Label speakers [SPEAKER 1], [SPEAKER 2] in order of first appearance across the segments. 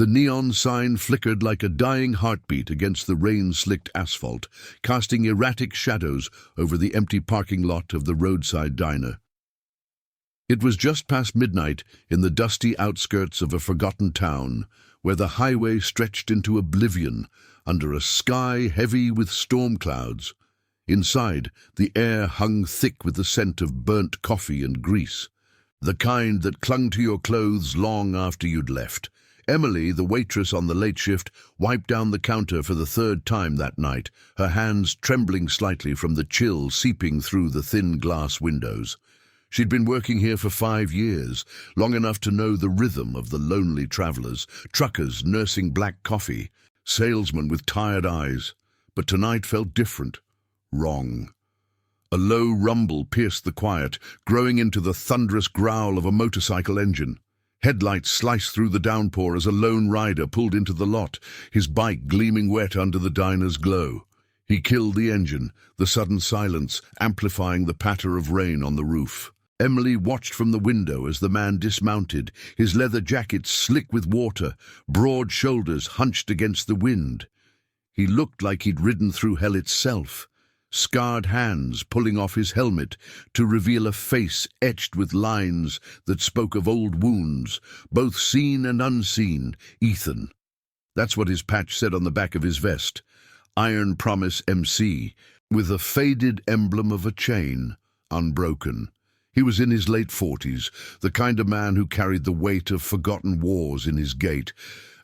[SPEAKER 1] The neon sign flickered like a dying heartbeat against the rain-slicked asphalt, casting erratic shadows over the empty parking lot of the roadside diner. It was just past midnight in the dusty outskirts of a forgotten town, where the highway stretched into oblivion under a sky heavy with storm clouds. Inside, the air hung thick with the scent of burnt coffee and grease, the kind that clung to your clothes long after you'd left. Emily, the waitress on the late shift, wiped down the counter for the third time that night, her hands trembling slightly from the chill seeping through the thin glass windows. She'd been working here for 5 years, long enough to know the rhythm of the lonely travelers, truckers nursing black coffee, salesmen with tired eyes. But tonight felt different, wrong. A low rumble pierced the quiet, growing into the thunderous growl of a motorcycle engine. Headlights sliced through the downpour as a lone rider pulled into the lot, his bike gleaming wet under the diner's glow. He killed the engine, the sudden silence amplifying the patter of rain on the roof. Emily watched from the window as the man dismounted, his leather jacket slick with water, broad shoulders hunched against the wind. He looked like he'd ridden through hell itself, scarred hands pulling off his helmet to reveal a face etched with lines that spoke of old wounds, both seen and unseen. Ethan. That's what his patch said on the back of his vest. Iron Promise MC, with a faded emblem of a chain, unbroken. He was in his late 40s, the kind of man who carried the weight of forgotten wars in his gait,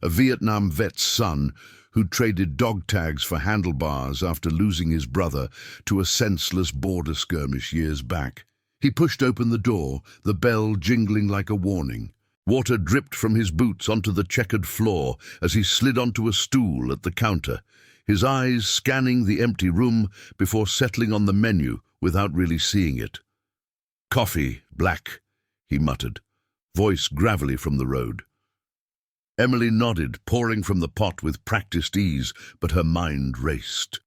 [SPEAKER 1] a Vietnam vet's son who'd traded dog tags for handlebars after losing his brother to a senseless border skirmish years back. He pushed open the door, the bell jingling like a warning. Water dripped from his boots onto the checkered floor as he slid onto a stool at the counter, his eyes scanning the empty room before settling on the menu without really seeing it. "Coffee, black," he muttered, voice gravelly from the road. Emily nodded, pouring from the pot with practiced ease, but her mind raced.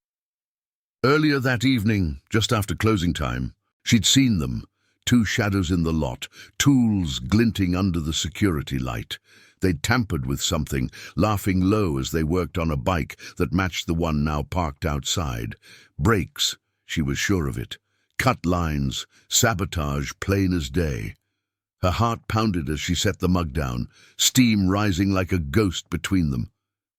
[SPEAKER 1] Earlier that evening, just after closing time, she'd seen them, 2 shadows in the lot, tools glinting under the security light. They'd tampered with something, laughing low as they worked on a bike that matched the one now parked outside. Brakes, she was sure of it. Cut lines, sabotage plain as day. Her heart pounded as she set the mug down, steam rising like a ghost between them.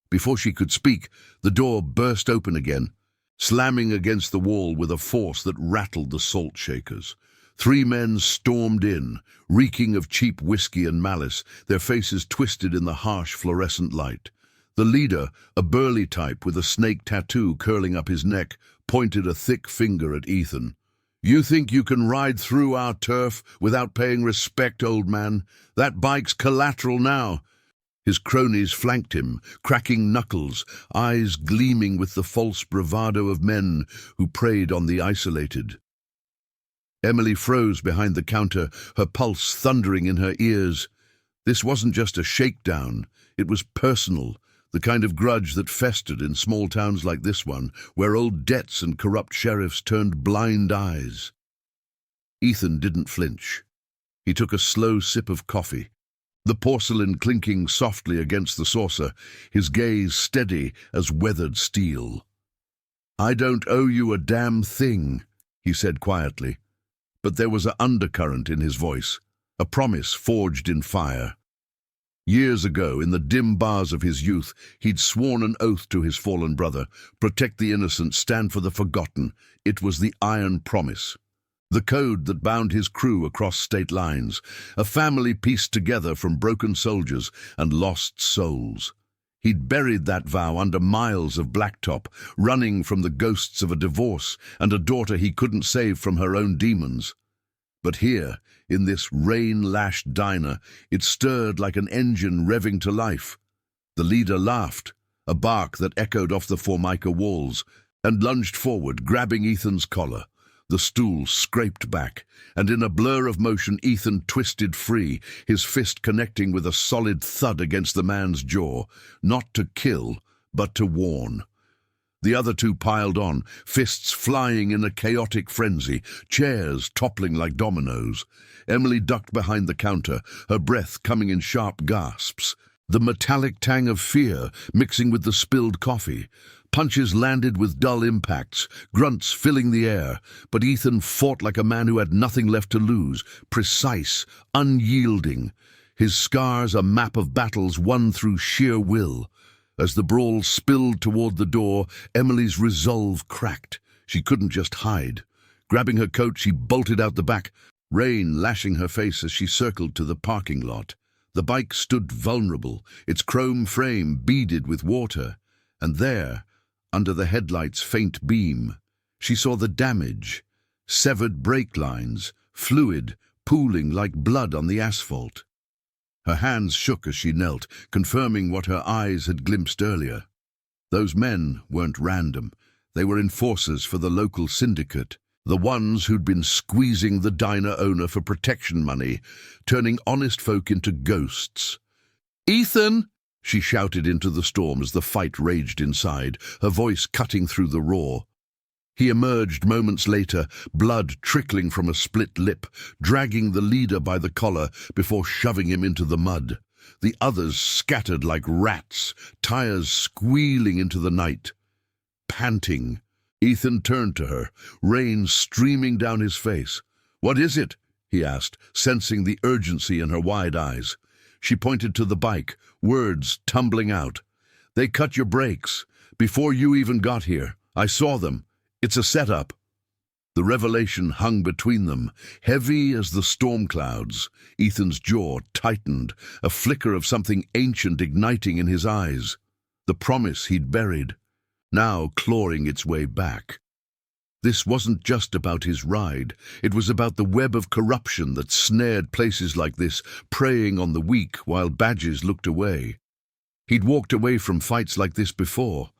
[SPEAKER 1] Before she could speak, the door burst open again, slamming against the wall with a force that rattled the salt shakers. 3 men stormed in, reeking of cheap whiskey and malice, their faces twisted in the harsh fluorescent light. The leader, a burly type with a snake tattoo curling up his neck, pointed a thick finger at Ethan. "You think you can ride through our turf without paying respect, old man? That bike's collateral now." His cronies flanked him, cracking knuckles, eyes gleaming with the false bravado of men who preyed on the isolated. Emily froze behind the counter, her pulse thundering in her ears. This wasn't just a shakedown, it was personal, the kind of grudge that festered in small towns like this one, where old debts and corrupt sheriffs turned blind eyes. Ethan didn't flinch. He took a slow sip of coffee, the porcelain clinking softly against the saucer, his gaze steady as weathered steel. "I don't owe you a damn thing," he said quietly, but there was an undercurrent in his voice, a promise forged in fire. Years ago, in the dim bars of his youth, he'd sworn an oath to his fallen brother, protect the innocent, stand for the forgotten. It was the Iron Promise, the code that bound his crew across state lines, a family pieced together from broken soldiers and lost souls. He'd buried that vow under miles of blacktop, running from the ghosts of a divorce and a daughter he couldn't save from her own demons. But here, in this rain-lashed diner, it stirred like an engine revving to life. The leader laughed, a bark that echoed off the Formica walls, and lunged forward, grabbing Ethan's collar. The stool scraped back, and in a blur of motion Ethan twisted free, his fist connecting with a solid thud against the man's jaw, not to kill, but to warn. The other 2 piled on, fists flying in a chaotic frenzy, chairs toppling like dominoes. Emily ducked behind the counter, her breath coming in sharp gasps. The metallic tang of fear mixing with the spilled coffee. Punches landed with dull impacts, grunts filling the air, but Ethan fought like a man who had nothing left to lose, precise, unyielding. His scars a map of battles won through sheer will. As the brawl spilled toward the door, Emily's resolve cracked. She couldn't just hide. Grabbing her coat, she bolted out the back, rain lashing her face as she circled to the parking lot. The bike stood vulnerable, its chrome frame beaded with water. And there, under the headlight's faint beam, she saw the damage. Severed brake lines, fluid, pooling like blood on the asphalt. Her hands shook as she knelt, confirming what her eyes had glimpsed earlier. Those men weren't random. They were enforcers for the local syndicate, the ones who'd been squeezing the diner owner for protection money, turning honest folk into ghosts. "Ethan!" she shouted into the storm as the fight raged inside, her voice cutting through the roar. He emerged moments later, blood trickling from a split lip, dragging the leader by the collar before shoving him into the mud. The others scattered like rats, tires squealing into the night. Panting, Ethan turned to her, rain streaming down his face. "What is it?" he asked, sensing the urgency in her wide eyes. She pointed to the bike, words tumbling out. "They cut your brakes. Before you even got here. I saw them. It's a setup." The revelation hung between them, heavy as the storm clouds. Ethan's jaw tightened, a flicker of something ancient igniting in his eyes. The promise he'd buried, now clawing its way back. This wasn't just about his ride. It was about the web of corruption that snared places like this, preying on the weak while badges looked away. He'd walked away from fights like this before,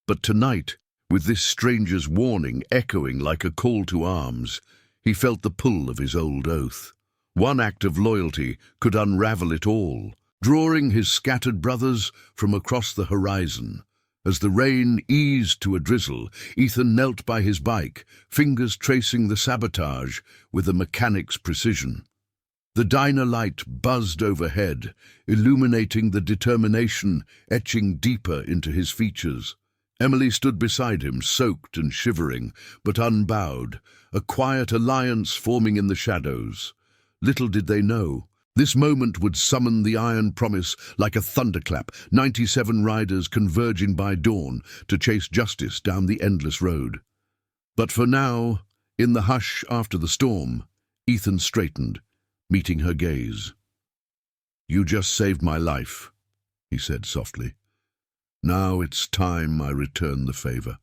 [SPEAKER 1] but tonight, with this stranger's warning echoing like a call to arms, he felt the pull of his old oath. One act of loyalty could unravel it all, drawing his scattered brothers from across the horizon. As the rain eased to a drizzle, Ethan knelt by his bike, fingers tracing the sabotage with a mechanic's precision. The diner light buzzed overhead, illuminating the determination etching deeper into his features. Emily stood beside him, soaked and shivering, but unbowed, a quiet alliance forming in the shadows. Little did they know, this moment would summon the iron promise like a thunderclap, 97 riders converging by dawn to chase justice down the endless road. But for now, in the hush after the storm, Ethan straightened, meeting her gaze. "You just saved my life," he said softly. "Now it's time I return the favor."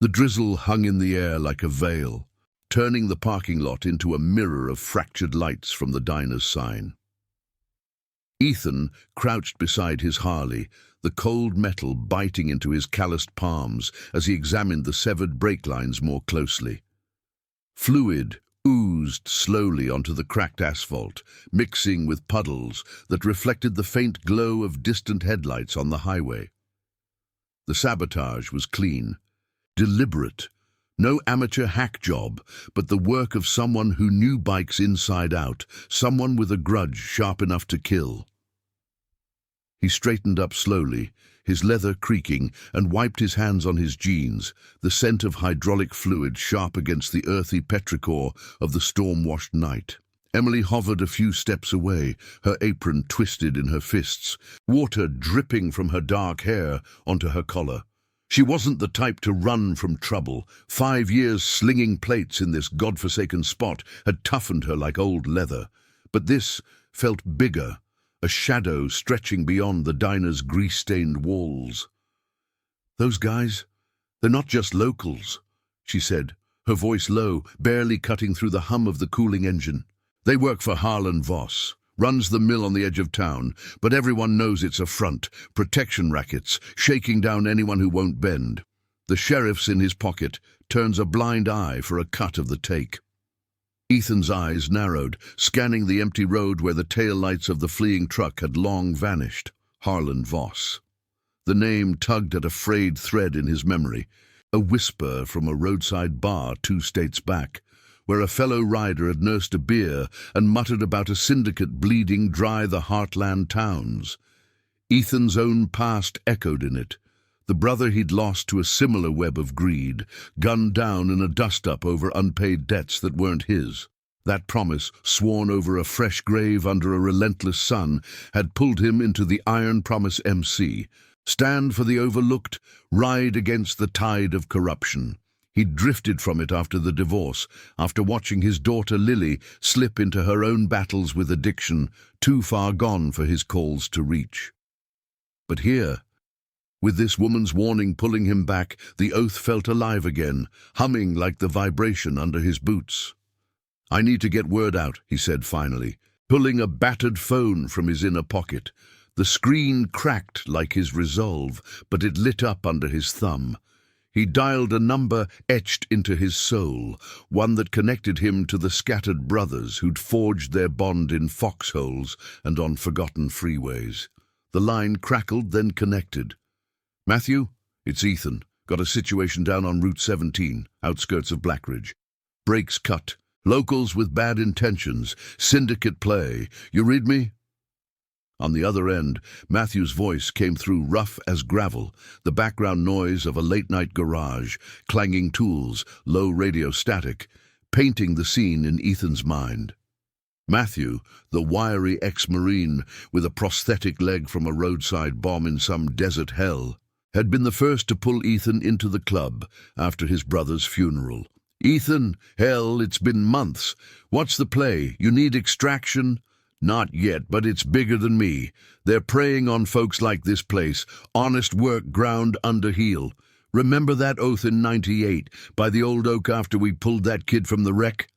[SPEAKER 1] The drizzle hung in the air like a veil, turning the parking lot into a mirror of fractured lights from the diner's sign. Ethan crouched beside his Harley, the cold metal biting into his calloused palms as he examined the severed brake lines more closely. Fluid oozed slowly onto the cracked asphalt, mixing with puddles that reflected the faint glow of distant headlights on the highway. The sabotage was clean, deliberate, no amateur hack job, but the work of someone who knew bikes inside out, someone with a grudge sharp enough to kill. He straightened up slowly, his leather creaking, and wiped his hands on his jeans, the scent of hydraulic fluid sharp against the earthy petrichor of the storm-washed night. Emily hovered a few steps away, her apron twisted in her fists, water dripping from her dark hair onto her collar. She wasn't the type to run from trouble. 5 years slinging plates in this godforsaken spot had toughened her like old leather. But this felt bigger, a shadow stretching beyond the diner's grease-stained walls. "Those guys, they're not just locals," she said, her voice low, barely cutting through the hum of the cooling engine. "They work for Harlan Voss. Runs the mill on the edge of town, but everyone knows it's a front, protection rackets, shaking down anyone who won't bend. The sheriff's in his pocket, turns a blind eye for a cut of the take." Ethan's eyes narrowed, scanning the empty road where the taillights of the fleeing truck had long vanished. Harlan Voss. The name tugged at a frayed thread in his memory, a whisper from a roadside bar 2 states back. where a fellow rider had nursed a beer and muttered about a syndicate bleeding dry the heartland towns. Ethan's own past echoed in it. The brother he'd lost to a similar web of greed, gunned down in a dust-up over unpaid debts that weren't his. That promise, sworn over a fresh grave under a relentless sun, had pulled him into the Iron Promise MC. Stand for the overlooked, ride against the tide of corruption. He'd drifted from it after the divorce, after watching his daughter Lily slip into her own battles with addiction, too far gone for his calls to reach. But here, with this woman's warning pulling him back, the oath felt alive again, humming like the vibration under his boots. "I need to get word out," he said finally, pulling a battered phone from his inner pocket. The screen cracked like his resolve, but it lit up under his thumb. He dialed a number etched into his soul, one that connected him to the scattered brothers who'd forged their bond in foxholes and on forgotten freeways. The line crackled, then connected. "Matthew, it's Ethan. Got a situation down on Route 17, outskirts of Blackridge. Brakes cut. Locals with bad intentions. Syndicate play. You read me?" On the other end, Matthew's voice came through rough as gravel, the background noise of a late-night garage, clanging tools, low radio static, painting the scene in Ethan's mind. Matthew, the wiry ex-Marine with a prosthetic leg from a roadside bomb in some desert hell, had been the first to pull Ethan into the club after his brother's funeral. "Ethan, hell, it's been months. What's the play? You need extraction?" "Not yet, but it's bigger than me. They're preying on folks like this place. Honest work ground under heel. Remember that oath in '98 by the old oak after we pulled that kid from the wreck?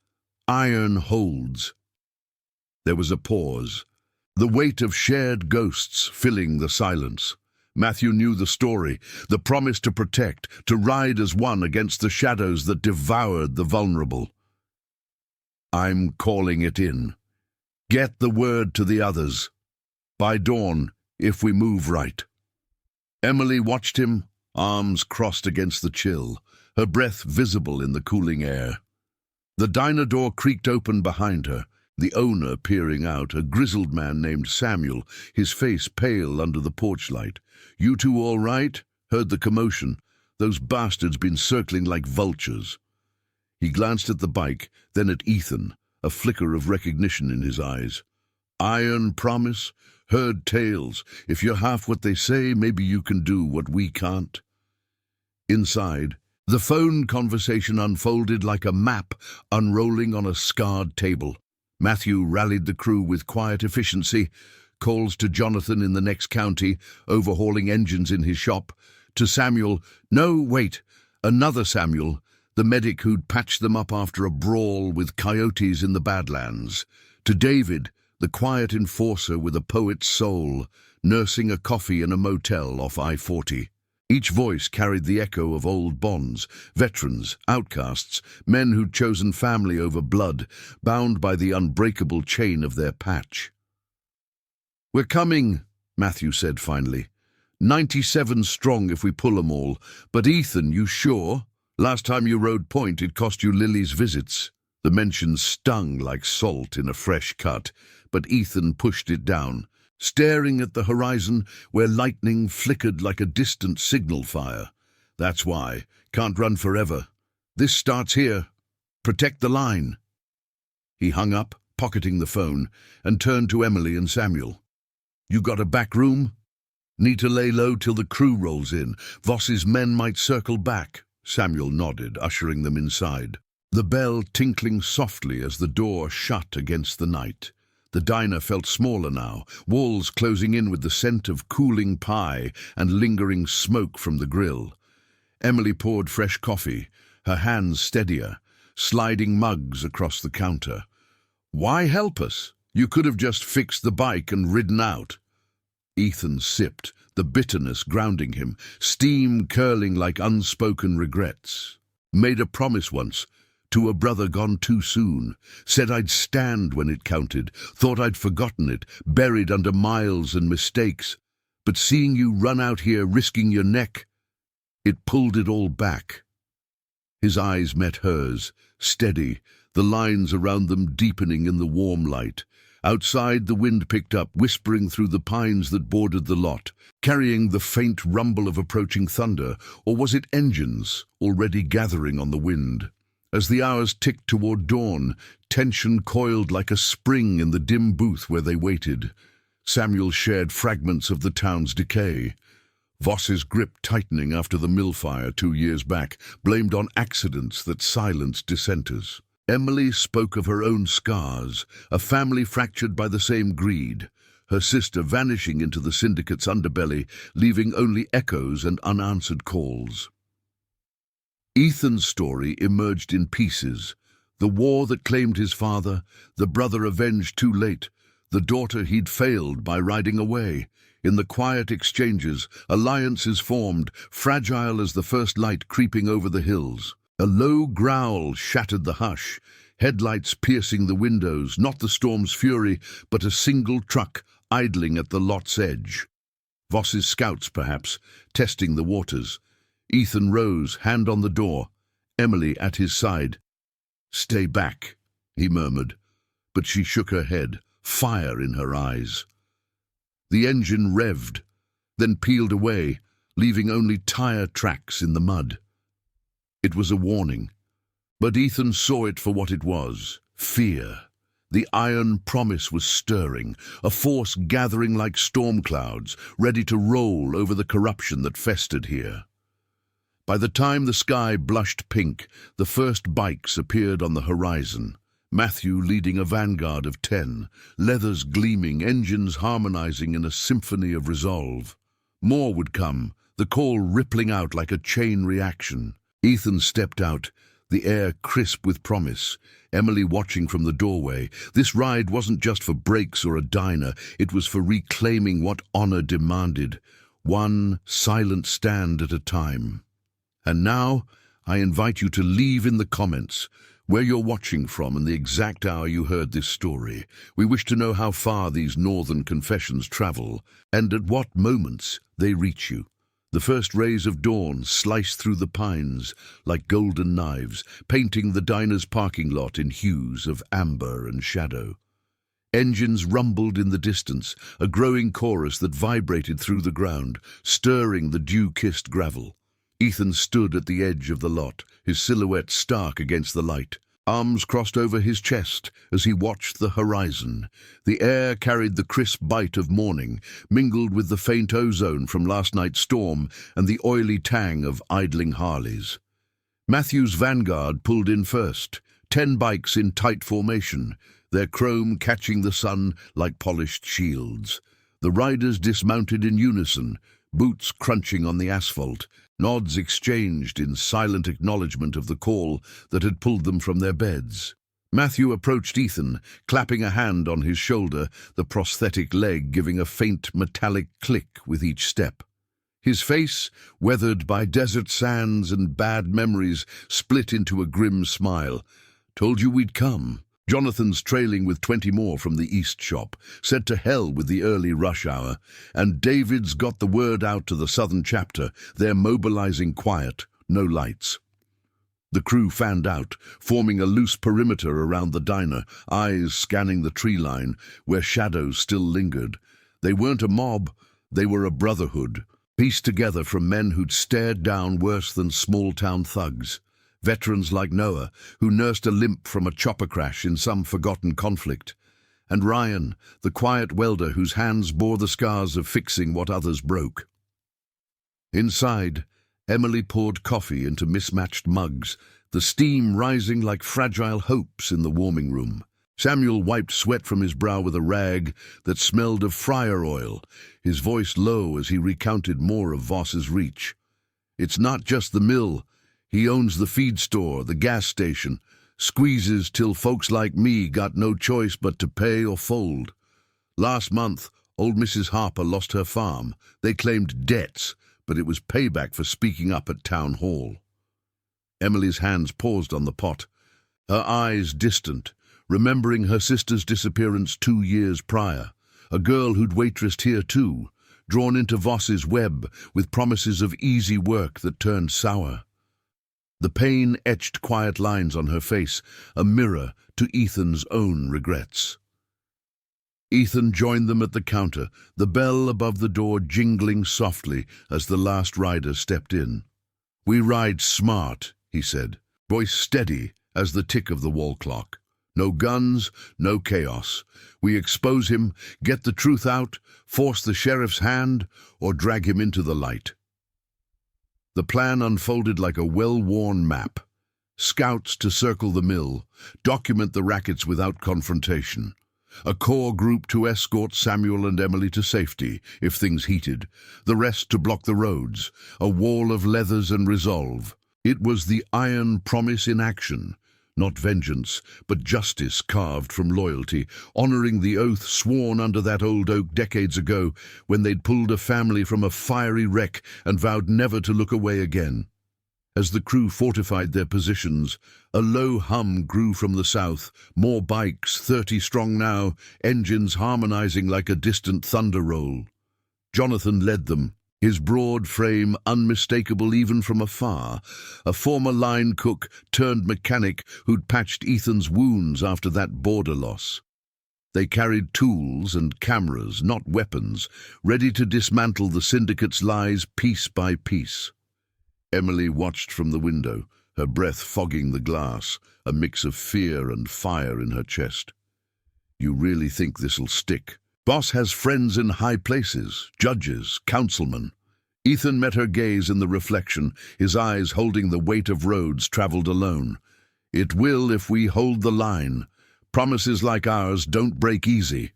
[SPEAKER 1] Iron holds." There was a pause, the weight of shared ghosts filling the silence. Matthew knew the story, the promise to protect, to ride as one against the shadows that devoured the vulnerable. "I'm calling it in. Get the word to the others. By dawn, if we move right." Emily watched him, arms crossed against the chill, her breath visible in the cooling air. The diner door creaked open behind her, the owner peering out, a grizzled man named Samuel, his face pale under the porch light. "You two all right?" Heard the commotion. "Those bastards been circling like vultures." He glanced at the bike, then at Ethan, a flicker of recognition in his eyes. "Iron Promise? Heard tales. If you're half what they say, maybe you can do what we can't." Inside, the phone conversation unfolded like a map unrolling on a scarred table. Matthew rallied the crew with quiet efficiency, calls to Jonathan in the next county, overhauling engines in his shop, to Samuel, no, wait, another Samuel, the medic who'd patched them up after a brawl with coyotes in the Badlands, to David, the quiet enforcer with a poet's soul, nursing a coffee in a motel off I-40. Each voice carried the echo of old bonds, veterans, outcasts, men who'd chosen family over blood, bound by the unbreakable chain of their patch. "We're coming," Matthew said finally. 97 strong if we pull 'em all. But Ethan, you sure? Last time you rode point, it cost you Lily's visits." The mention stung like salt in a fresh cut, but Ethan pushed it down, staring at the horizon where lightning flickered like a distant signal fire. "That's why. Can't run forever. This starts here. Protect the line." He hung up, pocketing the phone, and turned to Emily and Samuel. "You got a back room?" "Need to lay low till the crew rolls in. Voss's men might circle back." Samuel nodded, ushering them inside. The bell tinkling softly as the door shut against the night. The diner felt smaller now, walls closing in with the scent of cooling pie and lingering smoke from the grill. Emily poured fresh coffee, her hands steadier, sliding mugs across the counter. "Why help us? You could have just fixed the bike and ridden out." Ethan sipped, the bitterness grounding him, steam curling like unspoken regrets. "Made a promise once, to a brother gone too soon. Said I'd stand when it counted, thought I'd forgotten it, buried under miles and mistakes. But seeing you run out here risking your neck, it pulled it all back." His eyes met hers, steady, the lines around them deepening in the warm light. Outside, the wind picked up, whispering through the pines that bordered the lot, carrying the faint rumble of approaching thunder, or was it engines already gathering on the wind? As the hours ticked toward dawn, tension coiled like a spring in the dim booth where they waited. Samuel shared fragments of the town's decay. Voss's grip tightening after the mill fire 2 years back, blamed on accidents that silenced dissenters. Emily spoke of her own scars, a family fractured by the same greed, her sister vanishing into the syndicate's underbelly, leaving only echoes and unanswered calls. Ethan's story emerged in pieces: the war that claimed his father, the brother avenged too late, the daughter he'd failed by riding away. In the quiet exchanges, alliances formed, fragile as the first light creeping over the hills. A low growl shattered the hush, headlights piercing the windows, not the storm's fury, but a single truck idling at the lot's edge. Voss's scouts, perhaps, testing the waters. Ethan rose, hand on the door, Emily at his side. "Stay back," he murmured, but she shook her head, fire in her eyes. The engine revved, then peeled away, leaving only tire tracks in the mud. It was a warning, but Ethan saw it for what it was: fear. The iron promise was stirring, a force gathering like storm clouds, ready to roll over the corruption that festered here. By the time the sky blushed pink, the first bikes appeared on the horizon. Matthew leading a vanguard of 10, leathers gleaming, engines harmonizing in a symphony of resolve. More would come, the call rippling out like a chain reaction. Ethan stepped out, the air crisp with promise, Emily watching from the doorway. This ride wasn't just for breaks or a diner, it was for reclaiming what honor demanded, one silent stand at a time. And now, I invite you to leave in the comments where you're watching from and the exact hour you heard this story. We wish to know how far these northern confessions travel and at what moments they reach you. The first rays of dawn sliced through the pines like golden knives, painting the diner's parking lot in hues of amber and shadow. Engines rumbled in the distance, a growing chorus that vibrated through the ground, stirring the dew-kissed gravel. Ethan stood at the edge of the lot, his silhouette stark against the light. Arms crossed over his chest as he watched the horizon. The air carried the crisp bite of morning, mingled with the faint ozone from last night's storm and the oily tang of idling Harleys. Matthew's vanguard pulled in first, 10 bikes in tight formation, their chrome catching the sun like polished shields. The riders dismounted in unison, boots crunching on the asphalt, nods exchanged in silent acknowledgement of the call that had pulled them from their beds. Matthew approached Ethan, clapping a hand on his shoulder, the prosthetic leg giving a faint metallic click with each step. His face, weathered by desert sands and bad memories, split into a grim smile. "Told you we'd come." Jonathan's trailing with 20 more from the east shop, said to hell with the early rush hour, and David's got the word out to the southern chapter. They're mobilizing quiet, no lights. The crew fanned out, forming a loose perimeter around the diner, eyes scanning the tree line, where shadows still lingered. They weren't a mob, they were a brotherhood, pieced together from men who'd stared down worse than small-town thugs. Veterans like Noah, who nursed a limp from a chopper crash in some forgotten conflict. And Ryan, the quiet welder whose hands bore the scars of fixing what others broke. Inside, Emily poured coffee into mismatched mugs, the steam rising like fragile hopes in the warming room. Samuel wiped sweat from his brow with a rag that smelled of fryer oil, his voice low as he recounted more of Voss's reach. "It's not just the mill. He owns the feed store, the gas station, squeezes till folks like me got no choice but to pay or fold. Last month, old Mrs. Harper lost her farm. They claimed debts, but it was payback for speaking up at town hall." Emily's hands paused on the pot, her eyes distant, remembering her sister's disappearance 2 years prior, a girl who'd waitressed here too, drawn into Voss's web with promises of easy work that turned sour. The pain etched quiet lines on her face, a mirror to Ethan's own regrets. Ethan joined them at the counter, the bell above the door jingling softly as the last rider stepped in. "We ride smart," he said, voice steady as the tick of the wall clock. "No guns, no chaos. We expose him, get the truth out, force the sheriff's hand, or drag him into the light." The plan unfolded like a well-worn map. Scouts to circle the mill, document the rackets without confrontation. A core group to escort Samuel and Emily to safety, if things heated. The rest to block the roads, a wall of leathers and resolve. It was the iron promise in action. Not vengeance, but justice carved from loyalty, honoring the oath sworn under that old oak decades ago when they'd pulled a family from a fiery wreck and vowed never to look away again. As the crew fortified their positions, a low hum grew from the south, more bikes, 30 strong now, engines harmonizing like a distant thunder roll. Jonathan led them, his broad frame unmistakable even from afar, a former line cook turned mechanic who'd patched Ethan's wounds after that border loss. They carried tools and cameras, not weapons, ready to dismantle the syndicate's lies piece by piece. Emily watched from the window, her breath fogging the glass, a mix of fear and fire in her chest. "You really think this'll stick? Boss has friends in high places, judges, councilmen." Ethan met her gaze in the reflection, his eyes holding the weight of roads traveled alone. "It will if we hold the line. Promises like ours don't break easy."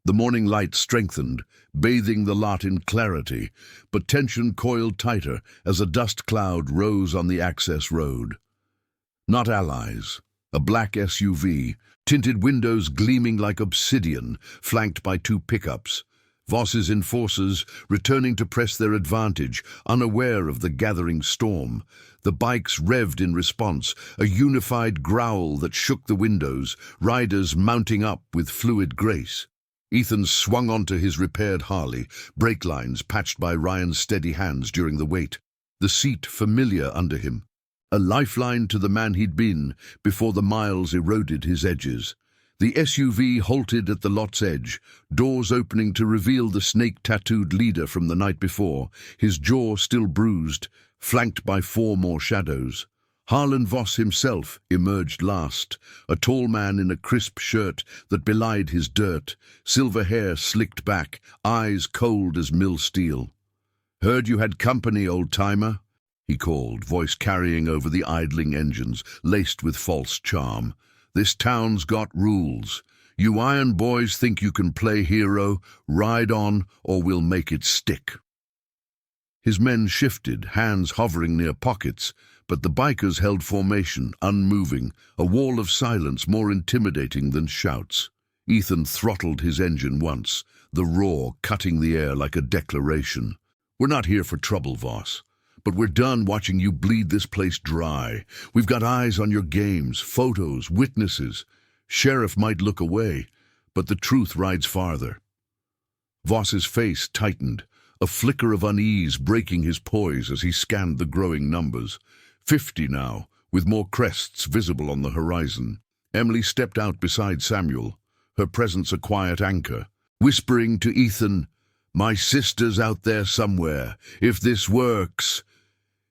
[SPEAKER 1] The morning light strengthened, bathing the lot in clarity, but tension coiled tighter as a dust cloud rose on the access road. Not allies. A black SUV, tinted windows gleaming like obsidian, flanked by 2 pickups. Voss's enforcers returning to press their advantage, unaware of the gathering storm. The bikes revved in response, a unified growl that shook the windows, riders mounting up with fluid grace. Ethan swung onto his repaired Harley, brake lines patched by Ryan's steady hands during the wait. The seat familiar under him. A lifeline to the man he'd been before the miles eroded his edges. The SUV halted at the lot's edge, doors opening to reveal the snake-tattooed leader from the night before, his jaw still bruised, flanked by 4 more shadows. Harlan Voss himself emerged last, a tall man in a crisp shirt that belied his dirt, silver hair slicked back, eyes cold as mill steel. "Heard you had company, old-timer," he called, voice carrying over the idling engines, laced with false charm. "This town's got rules. You iron boys think you can play hero, ride on, or we'll make it stick." His men shifted, hands hovering near pockets, but the bikers held formation, unmoving, a wall of silence more intimidating than shouts. Ethan throttled his engine once, the roar cutting the air like a declaration. "We're not here for trouble, Voss. But we're done watching you bleed this place dry. We've got eyes on your games, photos, witnesses. Sheriff might look away, but the truth rides farther." Voss's face tightened, a flicker of unease breaking his poise as he scanned the growing numbers. 50 now, with more crests visible on the horizon. Emily stepped out beside Samuel, her presence a quiet anchor, whispering to Ethan, "My sister's out there somewhere. If this works..."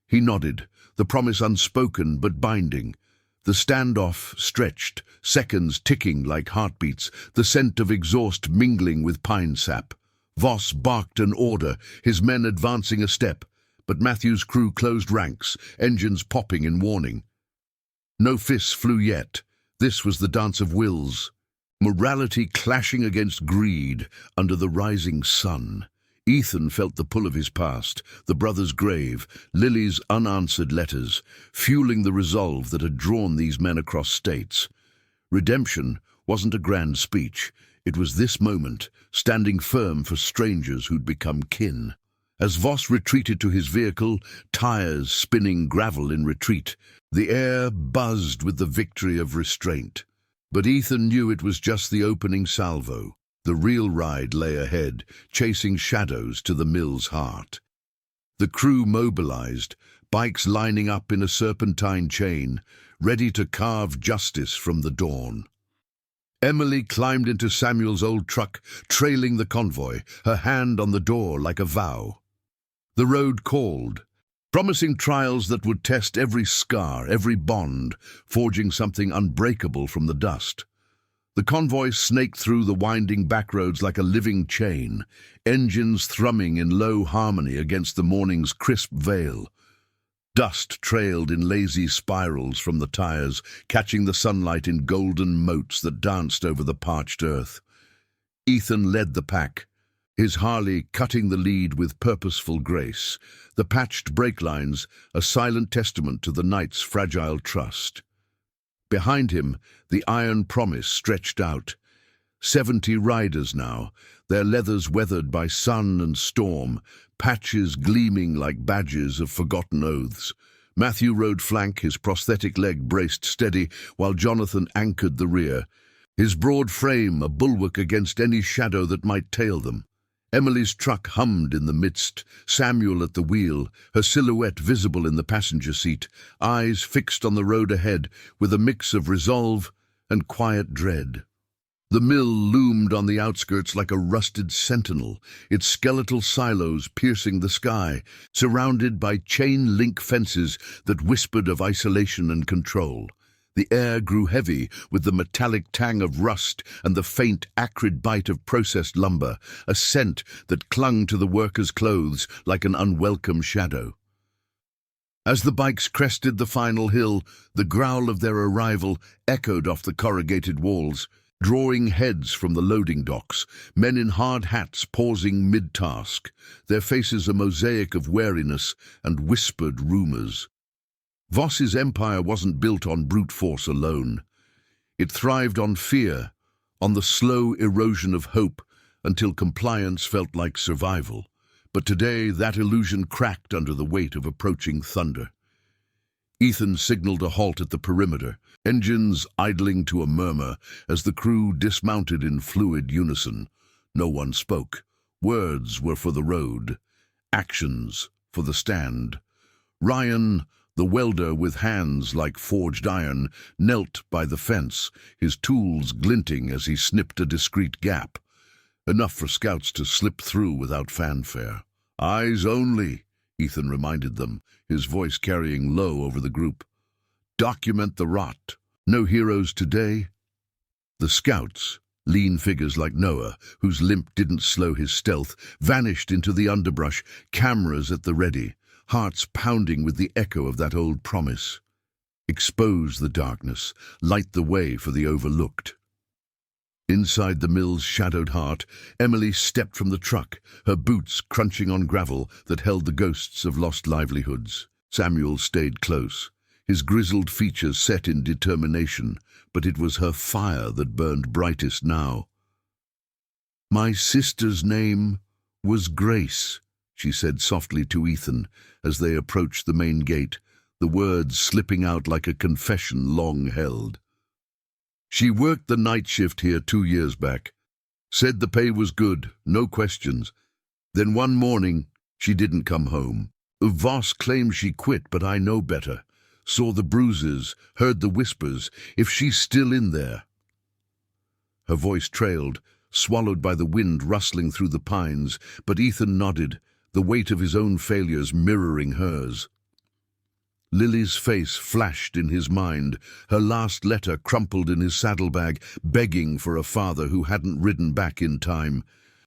[SPEAKER 1] He nodded, the promise unspoken but binding. The standoff stretched, seconds ticking like heartbeats, the scent of exhaust mingling with pine sap. Voss barked an order, his men advancing a step, but Matthew's crew closed ranks, engines popping in warning. No fists flew yet. This was the dance of wills. Morality clashing against greed under the rising sun. Ethan felt the pull of his past, the brother's grave, Lily's unanswered letters, fueling the resolve that had drawn these men across states. Redemption wasn't a grand speech. It was this moment, standing firm for strangers who'd become kin. As Voss retreated to his vehicle, tires spinning gravel in retreat, the air buzzed with the victory of restraint. But Ethan knew it was just the opening salvo. The real ride lay ahead, chasing shadows to the mill's heart. The crew mobilized, bikes lining up in a serpentine chain, ready to carve justice from the dawn. Emily climbed into Samuel's old truck, trailing the convoy, her hand on the door like a vow. The road called, promising trials that would test every scar, every bond, forging something unbreakable from the dust. The convoy snaked through the winding backroads like a living chain, engines thrumming in low harmony against the morning's crisp veil. Dust trailed in lazy spirals from the tires, catching the sunlight in golden motes that danced over the parched earth. Ethan led the pack, his Harley cutting the lead with purposeful grace, the patched brake lines a silent testament to the night's fragile trust. Behind him, the iron promise stretched out. 70 riders now, their leathers weathered by sun and storm, patches gleaming like badges of forgotten oaths. Matthew rode flank, his prosthetic leg braced steady, while Jonathan anchored the rear, his broad frame a bulwark against any shadow that might tail them. Emily's truck hummed in the midst, Samuel at the wheel, her silhouette visible in the passenger seat, eyes fixed on the road ahead with a mix of resolve and quiet dread. The mill loomed on the outskirts like a rusted sentinel, its skeletal silos piercing the sky, surrounded by chain-link fences that whispered of isolation and control. The air grew heavy with the metallic tang of rust and the faint, acrid bite of processed lumber, a scent that clung to the workers' clothes like an unwelcome shadow. As the bikes crested the final hill, the growl of their arrival echoed off the corrugated walls, drawing heads from the loading docks, men in hard hats pausing mid-task, their faces a mosaic of wariness and whispered rumors. Voss's empire wasn't built on brute force alone. It thrived on fear, on the slow erosion of hope, until compliance felt like survival. But today that illusion cracked under the weight of approaching thunder. Ethan signaled a halt at the perimeter, engines idling to a murmur as the crew dismounted in fluid unison. No one spoke. Words were for the road, actions for the stand. Ryan, the welder with hands like forged iron, knelt by the fence, his tools glinting as he snipped a discreet gap. Enough for scouts to slip through without fanfare. "Eyes only," Ethan reminded them, his voice carrying low over the group. "Document the rot. No heroes today." The scouts, lean figures like Noah, whose limp didn't slow his stealth, vanished into the underbrush, cameras at the ready, hearts pounding with the echo of that old promise. Expose the darkness, light the way for the overlooked. Inside the mill's shadowed heart, Emily stepped from the truck, her boots crunching on gravel that held the ghosts of lost livelihoods. Samuel stayed close, his grizzled features set in determination, but it was her fire that burned brightest now. "My sister's name was Grace," she said softly to Ethan as they approached the main gate, the words slipping out like a confession long held. "She worked the night shift here 2 years back. Said the pay was good, no questions. Then one morning, she didn't come home. Voss claims she quit, but I know better. Saw the bruises, heard the whispers. If she's still in there." Her voice trailed, swallowed by the wind rustling through the pines, but Ethan nodded, the weight of his own failures mirroring hers. Lily's face flashed in his mind, her last letter crumpled in his saddlebag, begging for a father who hadn't ridden back in time.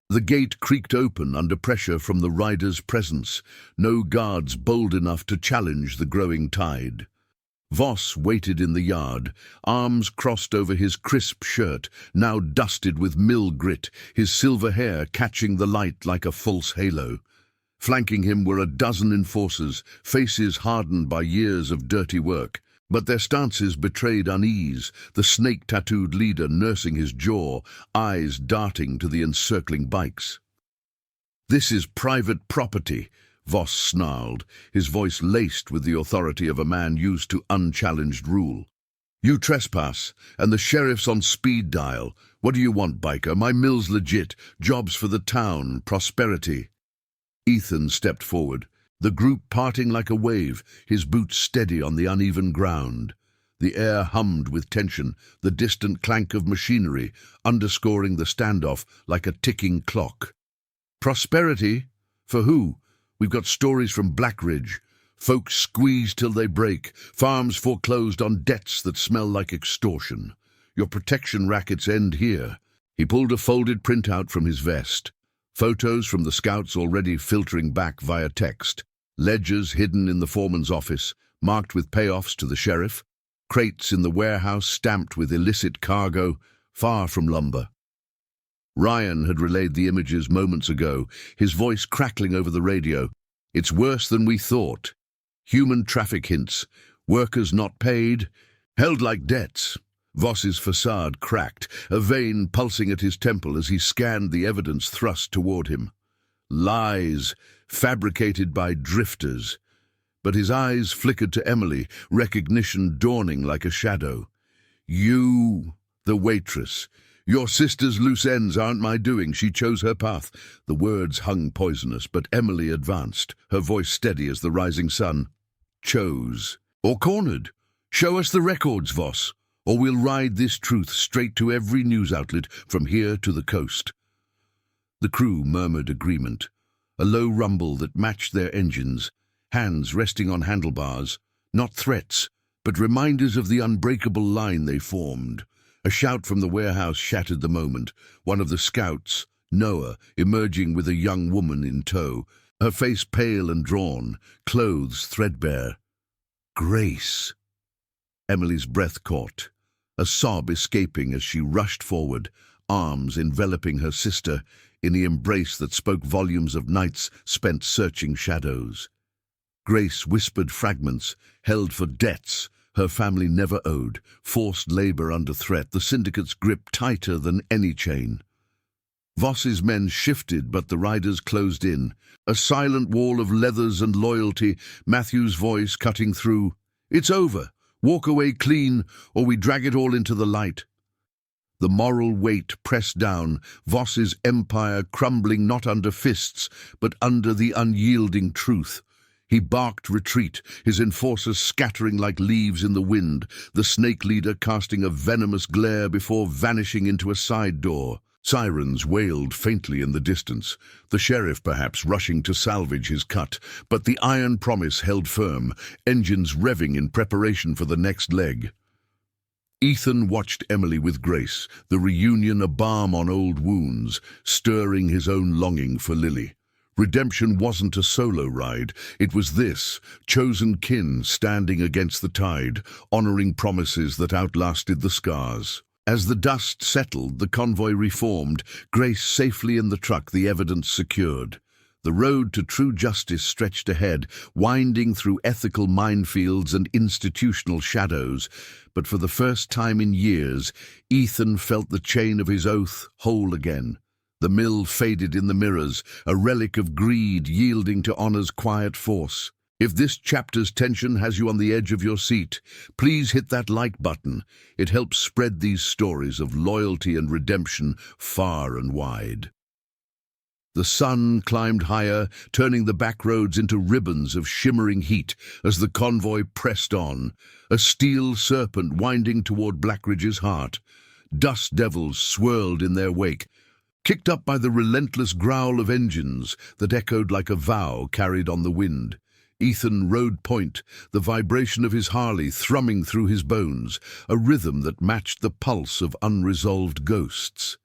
[SPEAKER 1] The gate creaked open under pressure from the rider's presence, no guards bold enough to challenge the growing tide. Voss waited in the yard, arms crossed over his crisp shirt, now dusted with mill grit, his silver hair catching the light like a false halo. Flanking him were a dozen enforcers, faces hardened by years of dirty work, but their stances betrayed unease, the snake-tattooed leader nursing his jaw, eyes darting to the encircling bikes. "This is private property," Voss snarled, his voice laced with the authority of a man used to unchallenged rule. "You trespass, and the sheriff's on speed dial. What do you want, biker? My mill's legit. Jobs for the town, prosperity." Ethan stepped forward, the group parting like a wave, his boots steady on the uneven ground. The air hummed with tension, the distant clank of machinery underscoring the standoff like a ticking clock. Prosperity? For who? We've got stories from Blackridge. Folks squeezed till they break, farms foreclosed on debts that smell like extortion. Your protection rackets end here. He pulled a folded printout from his vest. Photos from the scouts already filtering back via text. Ledgers hidden in the foreman's office, marked with payoffs to the sheriff. Crates in the warehouse stamped with illicit cargo, far from lumber. Ryan had relayed the images moments ago, his voice crackling over the radio. It's worse than we thought. Human traffic hints, workers not paid, held like debts. Voss's facade cracked, a vein pulsing at his temple as he scanned the evidence thrust toward him. Lies, fabricated by drifters. But his eyes flickered to Emily, recognition dawning like a shadow. You, the waitress. Your sister's loose ends aren't my doing. She chose her path. The words hung poisonous, but Emily advanced, her voice steady as the rising sun. Chose. Or cornered. Show us the records, Voss, or we'll ride this truth straight to every news outlet from here to the coast. The crew murmured agreement, a low rumble that matched their engines, hands resting on handlebars, not threats, but reminders of the unbreakable line they formed. A shout from the warehouse shattered the moment. One of the scouts, Noah, emerging with a young woman in tow, her face pale and drawn, clothes threadbare. Grace. Emily's breath caught, a sob escaping as she rushed forward, arms enveloping her sister in the embrace that spoke volumes of nights spent searching shadows. Grace whispered fragments, held for debts her family never owed, forced labor under threat, the syndicate's grip tighter than any chain. Voss's men shifted, but the riders closed in, a silent wall of leathers and loyalty, Matthew's voice cutting through. It's over. Walk away clean, or we drag it all into the light. The moral weight pressed down, Voss's empire crumbling not under fists, but under the unyielding truth. He barked retreat, his enforcers scattering like leaves in the wind, the snake leader casting a venomous glare before vanishing into a side door. Sirens wailed faintly in the distance, the sheriff perhaps rushing to salvage his cut, but the iron promise held firm, engines revving in preparation for the next leg. Ethan watched Emily with grace, the reunion a balm on old wounds, stirring his own longing for Lily. Redemption wasn't a solo ride, it was this, chosen kin standing against the tide, honoring promises that outlasted the scars. As the dust settled, the convoy reformed, Grace safely in the truck, the evidence secured. The road to true justice stretched ahead, winding through ethical minefields and institutional shadows. But for the first time in years, Ethan felt the chain of his oath whole again. The mill faded in the mirrors, a relic of greed yielding to honor's quiet force. If this chapter's tension has you on the edge of your seat, please hit that like button. It helps spread these stories of loyalty and redemption far and wide. The sun climbed higher, turning the back roads into ribbons of shimmering heat as the convoy pressed on, a steel serpent winding toward Blackridge's heart. Dust devils swirled in their wake, kicked up by the relentless growl of engines that echoed like a vow carried on the wind. Ethan rode point, the vibration of his Harley thrumming through his bones, a rhythm that matched the pulse of unresolved ghosts.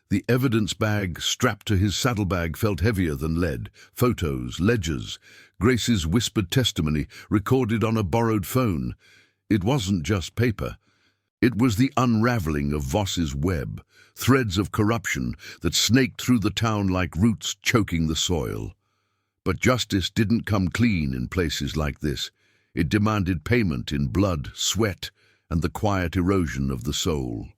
[SPEAKER 1] The evidence bag strapped to his saddlebag felt heavier than lead. Photos, ledgers, Grace's whispered testimony recorded on a borrowed phone. It wasn't just paper. It was the unraveling of Voss's web, threads of corruption that snaked through the town like roots choking the soil. But justice didn't come clean in places like this. It demanded payment in blood, sweat, and the quiet erosion of the soul.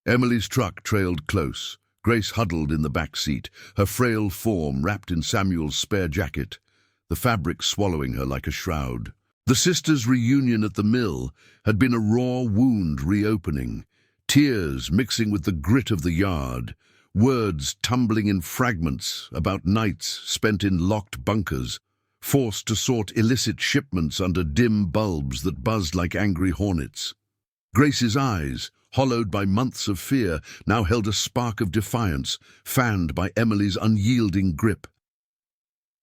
[SPEAKER 1] Emily's truck trailed close, Grace huddled in the back seat, her frail form wrapped in Samuel's spare jacket, the fabric swallowing her like a shroud. The sisters' reunion at the mill had been a raw wound reopening, tears mixing with the grit of the yard. words tumbling in fragments about nights spent in locked bunkers, forced to sort illicit shipments under dim bulbs that buzzed like angry hornets. Grace's eyes, hollowed by months of fear, now held a spark of defiance, fanned by Emily's unyielding grip.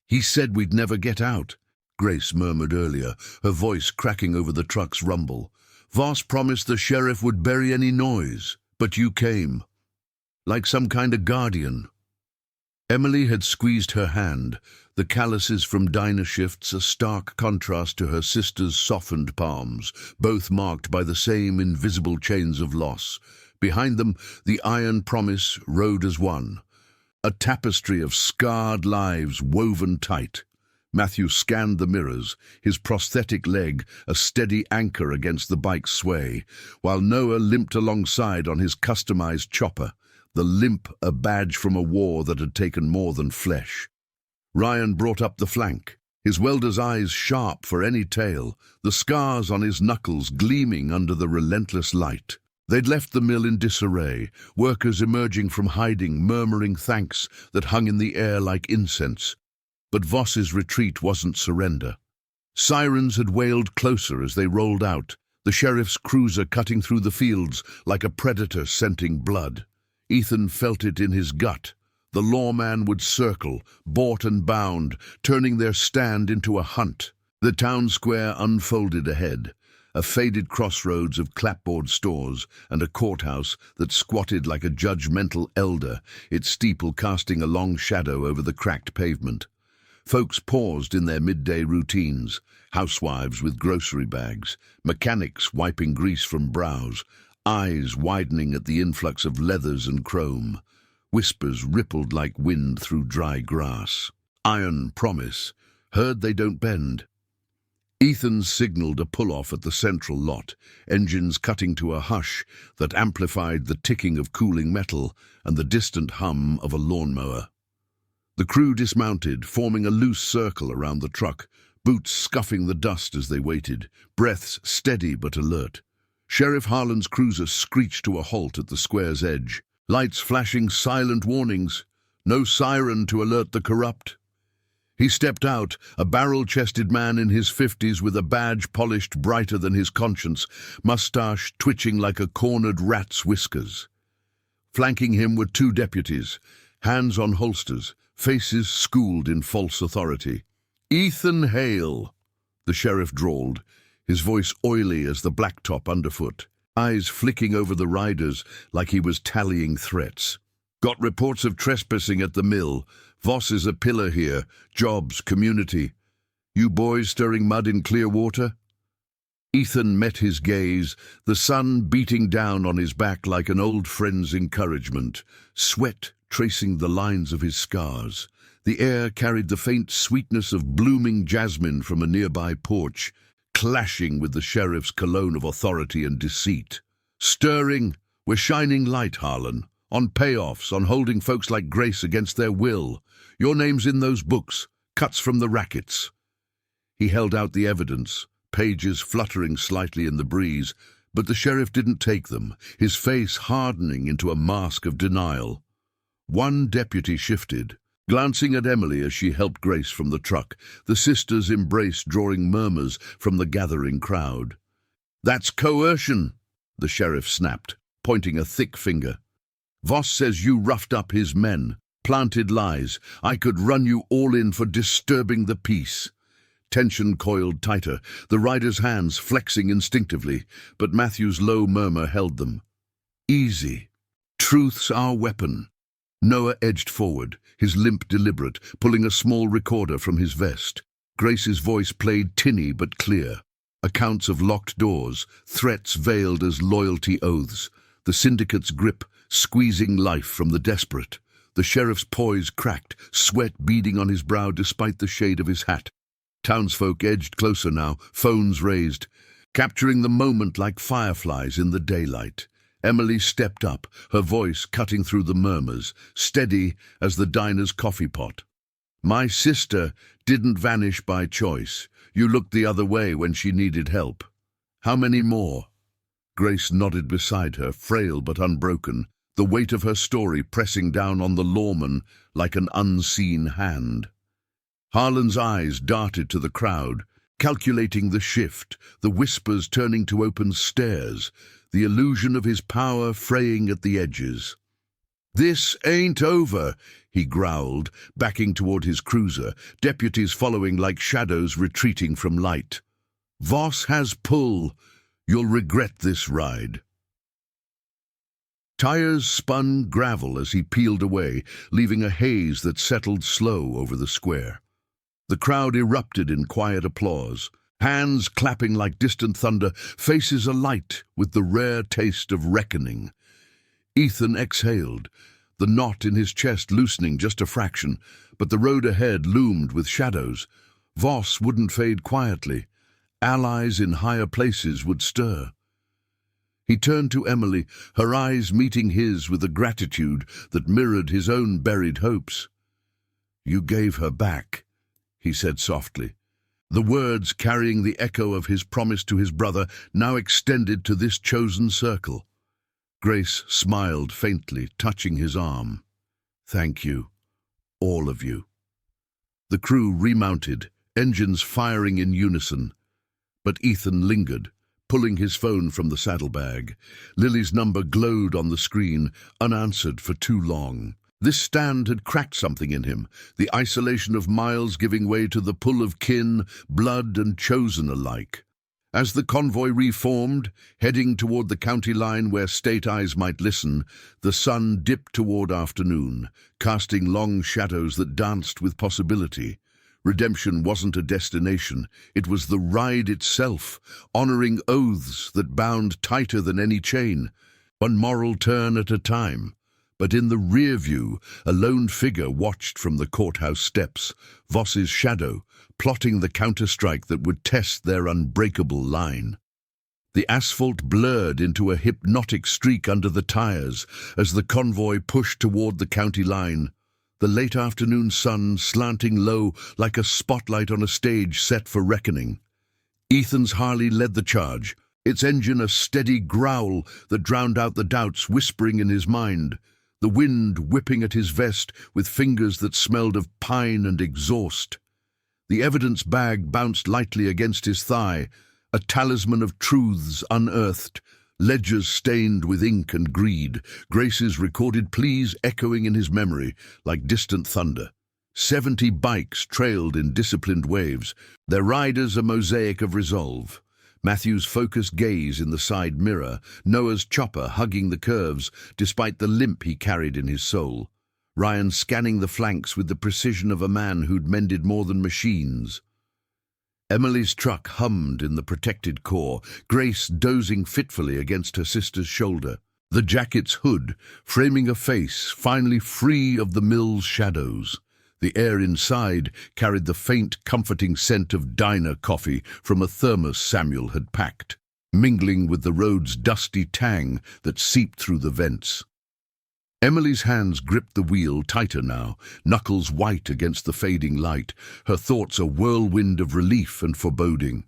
[SPEAKER 1] "He said we'd never get out," Grace murmured earlier, her voice cracking over the truck's rumble. "Voss promised the sheriff would bury any noise, but you came. Like some kind of guardian." Emily had squeezed her hand, the calluses from diner shifts a stark contrast to her sister's softened palms, both marked by the same invisible chains of loss. Behind them, the iron promise rode as one, a tapestry of scarred lives woven tight. Matthew scanned the mirrors, his prosthetic leg a steady anchor against the bike's sway, while Noah limped alongside on his customized chopper, the limp a badge from a war that had taken more than flesh. Ryan brought up the flank, his welder's eyes sharp for any tale, the scars on his knuckles gleaming under the relentless light. They'd left the mill in disarray, workers emerging from hiding, murmuring thanks that hung in the air like incense. But Voss's retreat wasn't surrender. Sirens had wailed closer as they rolled out, the sheriff's cruiser cutting through the fields like a predator scenting blood. Ethan felt it in his gut. The lawman would circle, bought and bound, turning their stand into a hunt. The town square unfolded ahead, a faded crossroads of clapboard stores and a courthouse that squatted like a judgmental elder, its steeple casting a long shadow over the cracked pavement. Folks paused in their midday routines, housewives with grocery bags, mechanics wiping grease from brows, eyes widening at the influx of leathers and chrome. Whispers rippled like wind through dry grass. Iron promise, heard they don't bend. Ethan signaled a pull-off at the central lot, engines cutting to a hush that amplified the ticking of cooling metal and the distant hum of a lawnmower. The crew dismounted, forming a loose circle around the truck, boots scuffing the dust as they waited, breaths steady but alert. Sheriff Harlan's cruiser screeched to a halt at the square's edge, lights flashing silent warnings, no siren to alert the corrupt. He stepped out, a barrel-chested man in his 50s with a badge polished brighter than his conscience, mustache twitching like a cornered rat's whiskers. Flanking him were two deputies, hands on holsters, faces schooled in false authority. "Ethan Hale," the sheriff drawled, his voice oily as the blacktop underfoot, eyes flicking over the riders like he was tallying threats. "Got reports of trespassing at the mill. Voss is a pillar here. Jobs, community. You boys stirring mud in clear water?" Ethan met his gaze, the sun beating down on his back like an old friend's encouragement, sweat tracing the lines of his scars. The air carried the faint sweetness of blooming jasmine from a nearby porch, clashing with the sheriff's cologne of authority and deceit. "Stirring, we're shining light, Harlan, on payoffs, on holding folks like Grace against their will. Your name's in those books, cuts from the rackets." He held out the evidence, pages fluttering slightly in the breeze, but the sheriff didn't take them, his face hardening into a mask of denial. One deputy shifted, glancing at Emily as she helped Grace from the truck, the sisters' embrace drawing murmurs from the gathering crowd. "That's coercion," the sheriff snapped, pointing a thick finger. "Voss says you roughed up his men, planted lies. I could run you all in for disturbing the peace." Tension coiled tighter, the rider's hands flexing instinctively, but Matthew's low murmur held them. "Easy. Truth's our weapon." Noah edged forward, his limp deliberate, pulling a small recorder from his vest. Grace's voice played tinny but clear. Accounts of locked doors, threats veiled as loyalty oaths, the syndicate's grip squeezing life from the desperate. The sheriff's poise cracked, sweat beading on his brow despite the shade of his hat. Townsfolk edged closer now, phones raised, capturing the moment like fireflies in the daylight. Emily stepped up, her voice cutting through the murmurs, steady as the diner's coffee pot. "My sister didn't vanish by choice. You looked the other way when she needed help. How many more?" Grace nodded beside her, frail but unbroken, the weight of her story pressing down on the lawman like an unseen hand. Harlan's eyes darted to the crowd, calculating the shift, the whispers turning to open stares, the illusion of his power fraying at the edges. "This ain't over," he growled, backing toward his cruiser, deputies following like shadows retreating from light. "Voss has pull. You'll regret this ride." Tires spun gravel as he peeled away, leaving a haze that settled slow over the square. The crowd erupted in quiet applause, hands clapping like distant thunder, faces alight with the rare taste of reckoning. Ethan exhaled, the knot in his chest loosening just a fraction, but the road ahead loomed with shadows. Voss wouldn't fade quietly. Allies in higher places would stir. He turned to Emily, her eyes meeting his with a gratitude that mirrored his own buried hopes. "You gave her back," he said softly, the words carrying the echo of his promise to his brother, now extended to this chosen circle. Grace smiled faintly, touching his arm. "Thank you, all of you." The crew remounted, engines firing in unison. But Ethan lingered, pulling his phone from the saddlebag. Lily's number glowed on the screen, unanswered for too long. This stand had cracked something in him, the isolation of miles giving way to the pull of kin, blood and chosen alike. As the convoy reformed, heading toward the county line where state eyes might listen, the sun dipped toward afternoon, casting long shadows that danced with possibility. Redemption wasn't a destination, it was the ride itself, honoring oaths that bound tighter than any chain, one moral turn at a time. But in the rear view, a lone figure watched from the courthouse steps, Voss's shadow, plotting the counterstrike that would test their unbreakable line. The asphalt blurred into a hypnotic streak under the tires as the convoy pushed toward the county line, the late afternoon sun slanting low like a spotlight on a stage set for reckoning. Ethan's Harley led the charge, its engine a steady growl that drowned out the doubts whispering in his mind, the wind whipping at his vest with fingers that smelled of pine and exhaust. The evidence bag bounced lightly against his thigh, a talisman of truths unearthed, ledgers stained with ink and greed, Grace's recorded pleas echoing in his memory like distant thunder. 70 bikes trailed in disciplined waves, their riders a mosaic of resolve. Matthew's focused gaze in the side mirror, Noah's chopper hugging the curves despite the limp he carried in his soul. Ryan scanning the flanks with the precision of a man who'd mended more than machines. Emily's truck hummed in the protected core, Grace dozing fitfully against her sister's shoulder. The jacket's hood, framing a face finally free of the mill's shadows. The air inside carried the faint, comforting scent of diner coffee from a thermos Samuel had packed, mingling with the road's dusty tang that seeped through the vents. Emily's hands gripped the wheel tighter now, knuckles white against the fading light, her thoughts a whirlwind of relief and foreboding.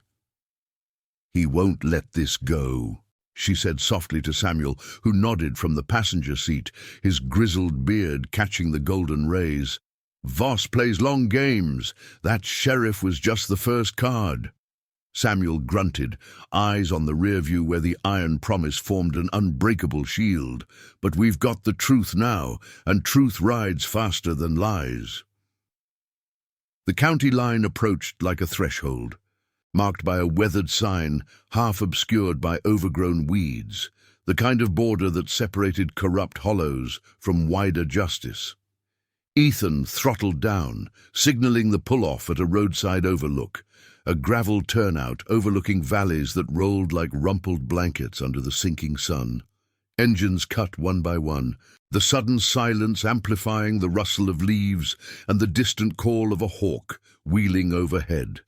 [SPEAKER 1] "He won't let this go," she said softly to Samuel, who nodded from the passenger seat, his grizzled beard catching the golden rays. "Voss plays long games. That sheriff was just the first card." Samuel grunted, eyes on the rear view where the iron promise formed an unbreakable shield. "But we've got the truth now, and truth rides faster than lies." The county line approached like a threshold, marked by a weathered sign, half obscured by overgrown weeds, the kind of border that separated corrupt hollows from wider justice. Ethan throttled down, signaling the pull-off at a roadside overlook, a gravel turnout overlooking valleys that rolled like rumpled blankets under the sinking sun. Engines cut one by one, the sudden silence amplifying the rustle of leaves and the distant call of a hawk wheeling overhead.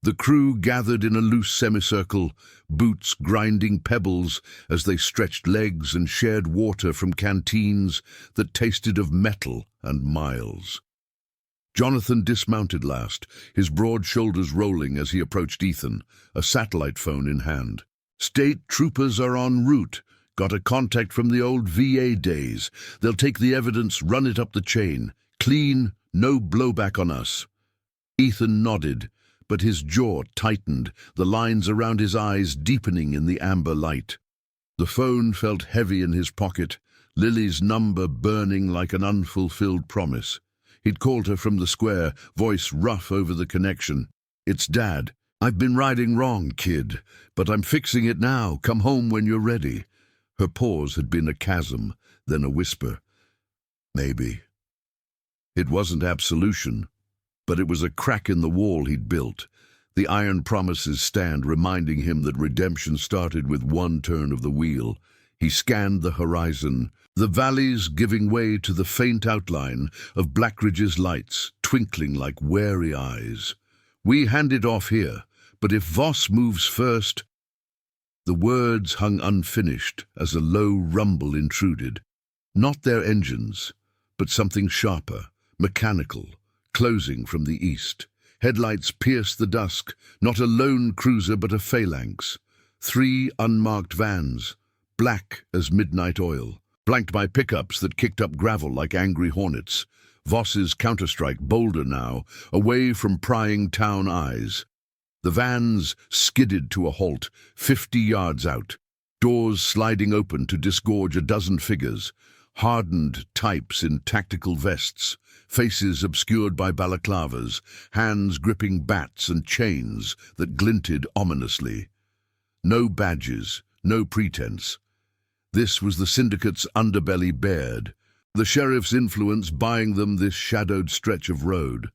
[SPEAKER 1] The crew gathered in a loose semicircle, boots grinding pebbles as they stretched legs and shared water from canteens that tasted of metal and miles. Jonathan dismounted last, his broad shoulders rolling as he approached Ethan, a satellite phone in hand. "State troopers are en route. Got a contact from the old VA days. They'll take the evidence, run it up the chain. Clean, no blowback on us." Ethan nodded, but his jaw tightened, the lines around his eyes deepening in the amber light. The phone felt heavy in his pocket, Lily's number burning like an unfulfilled promise. He'd called her from the square, voice rough over the connection. "It's Dad. I've been riding wrong, kid, but I'm fixing it now. Come home when you're ready." Her pause had been a chasm, then a whisper. "Maybe." It wasn't absolution, but it was a crack in the wall he'd built. The iron promises stand reminding him that redemption started with one turn of the wheel. He scanned the horizon, the valleys giving way to the faint outline of Blackridge's lights, twinkling like wary eyes. "We hand it off here, but if Voss moves first—" The words hung unfinished as a low rumble intruded. Not their engines, but something sharper, mechanical, closing from the east. Headlights pierced the dusk, not a lone cruiser but a phalanx. 3 unmarked vans, black as midnight oil, flanked by pickups that kicked up gravel like angry hornets. Voss's counterstrike bolder now, away from prying town eyes. The vans skidded to a halt, 50 yards out, doors sliding open to disgorge a dozen figures, hardened types in tactical vests, faces obscured by balaclavas, hands gripping bats and chains that glinted ominously. No badges, no pretense. This was the syndicate's underbelly bared, the sheriff's influence buying them this shadowed stretch of road.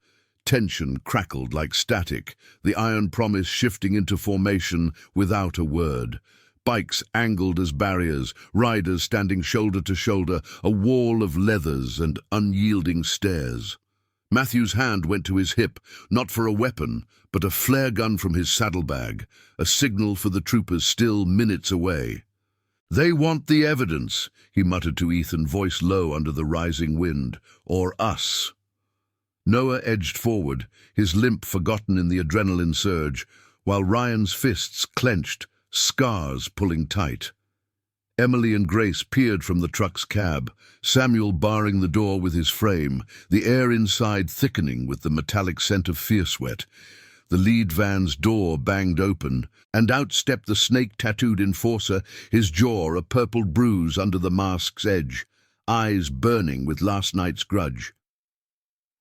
[SPEAKER 1] Tension crackled like static, the iron promise shifting into formation without a word. Bikes angled as barriers, riders standing shoulder to shoulder, a wall of leathers and unyielding stares. Matthew's hand went to his hip, not for a weapon, but a flare gun from his saddlebag, a signal for the troopers still minutes away. "They want the evidence," he muttered to Ethan, voice low under the rising wind. "Or us." Noah edged forward, his limp forgotten in the adrenaline surge, while Ryan's fists clenched, scars pulling tight. Emily and Grace peered from the truck's cab, Samuel barring the door with his frame, the air inside thickening with the metallic scent of fear sweat. The lead van's door banged open, and out stepped the snake-tattooed enforcer, his jaw a purple bruise under the mask's edge, eyes burning with last night's grudge.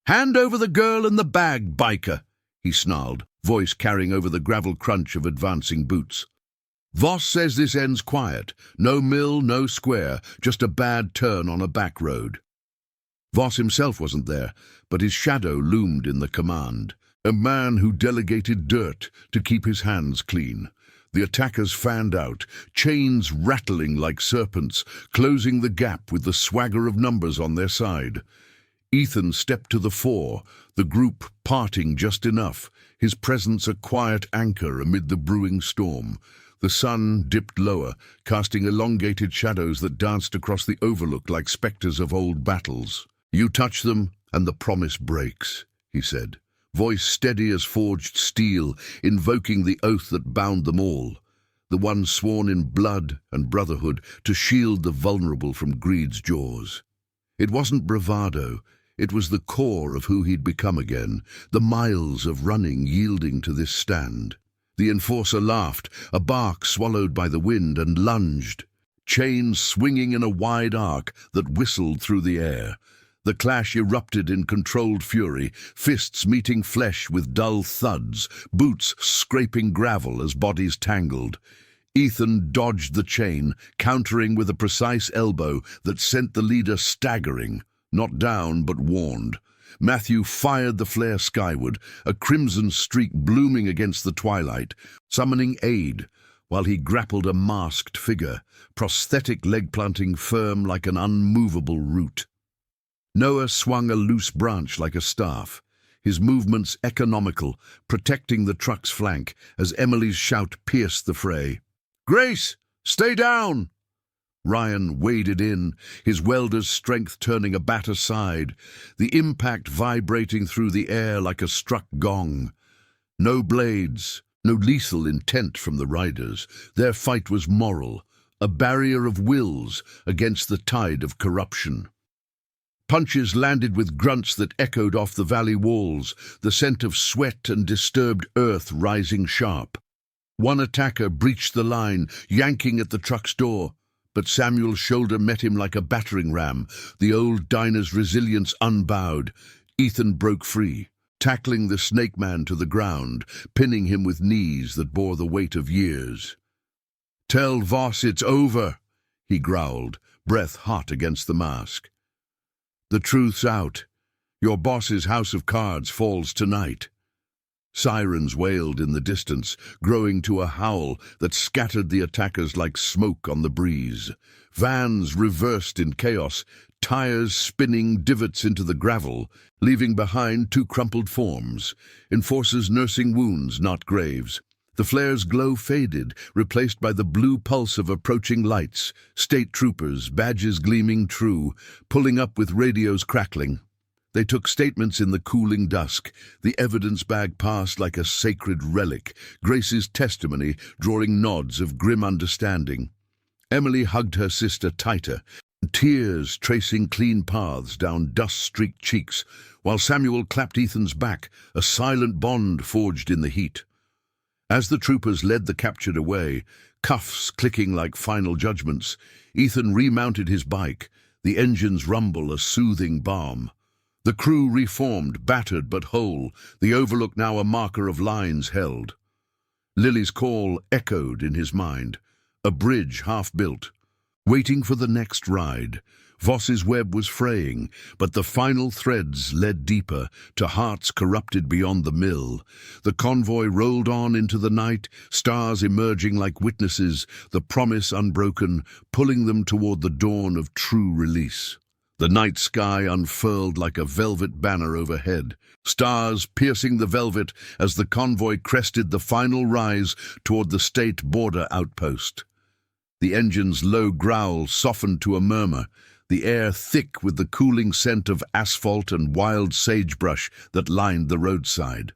[SPEAKER 1] "Hand over the girl and the bag, biker," he snarled, voice carrying over the gravel crunch of advancing boots. "Voss says this ends quiet. No mill, no square, just a bad turn on a back road." Voss himself wasn't there, but his shadow loomed in the command. A man who delegated dirt to keep his hands clean. The attackers fanned out, chains rattling like serpents, closing the gap with the swagger of numbers on their side. Ethan stepped to the fore, the group parting just enough, his presence a quiet anchor amid the brewing storm. The sun dipped lower, casting elongated shadows that danced across the overlook like specters of old battles. "You touch them, and the promise breaks," he said, voice steady as forged steel, invoking the oath that bound them all, the one sworn in blood and brotherhood to shield the vulnerable from greed's jaws. It wasn't bravado, it was the core of who he'd become again, the miles of running yielding to this stand. The enforcer laughed, a bark swallowed by the wind, and lunged, chains swinging in a wide arc that whistled through the air. The clash erupted in controlled fury, fists meeting flesh with dull thuds, boots scraping gravel as bodies tangled. Ethan dodged the chain, countering with a precise elbow that sent the leader staggering, not down but warned. Matthew fired the flare skyward, a crimson streak blooming against the twilight, summoning aid, while he grappled a masked figure, prosthetic leg planting firm like an unmovable root. Noah swung a loose branch like a staff, his movements economical, protecting the truck's flank as Emily's shout pierced the fray. "Grace, stay down!" Ryan waded in, his welder's strength turning a bat aside, the impact vibrating through the air like a struck gong. No blades, no lethal intent from the riders. Their fight was moral, a barrier of wills against the tide of corruption. Punches landed with grunts that echoed off the valley walls, the scent of sweat and disturbed earth rising sharp. One attacker breached the line, yanking at the truck's door, but Samuel's shoulder met him like a battering ram, the old diner's resilience unbowed. Ethan broke free, tackling the snake man to the ground, pinning him with knees that bore the weight of years. "Tell Voss it's over," he growled, breath hot against the mask. "The truth's out. Your boss's house of cards falls tonight." Sirens wailed in the distance, growing to a howl that scattered the attackers like smoke on the breeze. Vans reversed in chaos, tires spinning divots into the gravel, leaving behind two crumpled forms, enforcers nursing wounds, not graves. The flare's glow faded, replaced by the blue pulse of approaching lights, state troopers, badges gleaming true, pulling up with radios crackling. They took statements in the cooling dusk, the evidence bag passed like a sacred relic, Grace's testimony drawing nods of grim understanding. Emily hugged her sister tighter, tears tracing clean paths down dust-streaked cheeks, while Samuel clapped Ethan's back, a silent bond forged in the heat. As the troopers led the captured away, cuffs clicking like final judgments, Ethan remounted his bike, the engine's rumble a soothing balm. The crew reformed, battered but whole, the overlook now a marker of lines held. Lily's call echoed in his mind, a bridge half-built, waiting for the next ride. Voss's web was fraying, but the final threads led deeper, to hearts corrupted beyond the mill. The convoy rolled on into the night, stars emerging like witnesses, the promise unbroken, pulling them toward the dawn of true release. The night sky unfurled like a velvet banner overhead, stars piercing the velvet as the convoy crested the final rise toward the state border outpost. The engine's low growl softened to a murmur, the air thick with the cooling scent of asphalt and wild sagebrush that lined the roadside.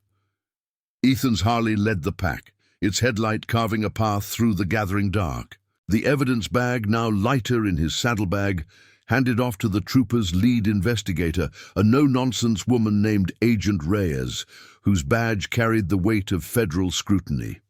[SPEAKER 1] Ethan's Harley led the pack, its headlight carving a path through the gathering dark. The evidence bag, now lighter in his saddlebag, handed off to the trooper's lead investigator, a no-nonsense woman named Agent Reyes, whose badge carried the weight of federal scrutiny.